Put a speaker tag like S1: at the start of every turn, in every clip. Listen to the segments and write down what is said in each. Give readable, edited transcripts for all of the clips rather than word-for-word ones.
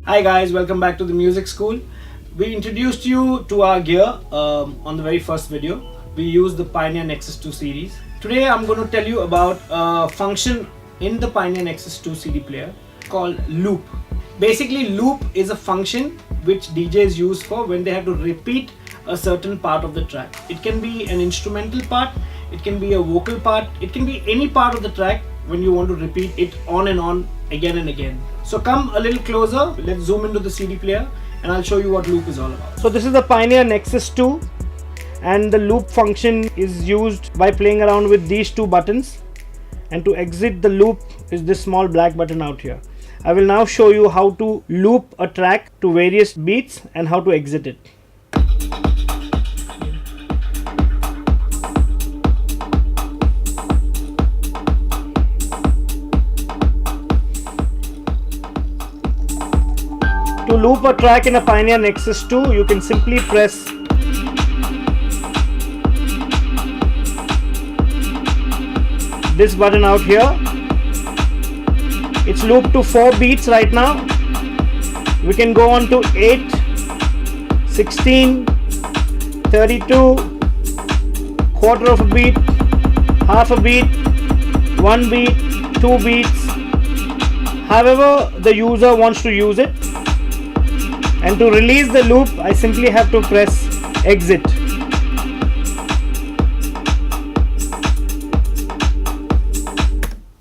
S1: Hi guys, welcome back to the Music School. We introduced you to our gear on the very first video. We used the Pioneer Nexus 2 series. Today I'm going to tell you about a function in the Pioneer Nexus 2 CD player called loop. Basically, loop is a function which DJs use for when they have to repeat a certain part of the track. It can be an instrumental part, it can be a vocal part, it can be any part of the track when you want to repeat it on and on again and again. So come a little closer, let's zoom into the CD player and I'll show you what loop is all about. So this is the Pioneer Nexus 2 and the loop function is used by playing around with these two buttons, and to exit the loop is this small black button out here. I will now show you how to loop a track to various beats and how to exit it. To loop a track in a Pioneer Nexus 2, you can simply press this button out here. It's looped to 4 beats right now. We can go on to 8, 16, 32, quarter of a beat, half a beat, 1 beat, 2 beats, however the user wants to use it. And to release the loop, I simply have to press exit.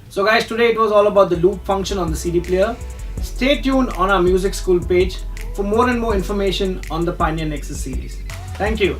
S1: So guys, today it was all about the loop function on the CD player. Stay tuned on our Music School page for more and more information on the Pioneer Nexus series. Thank you.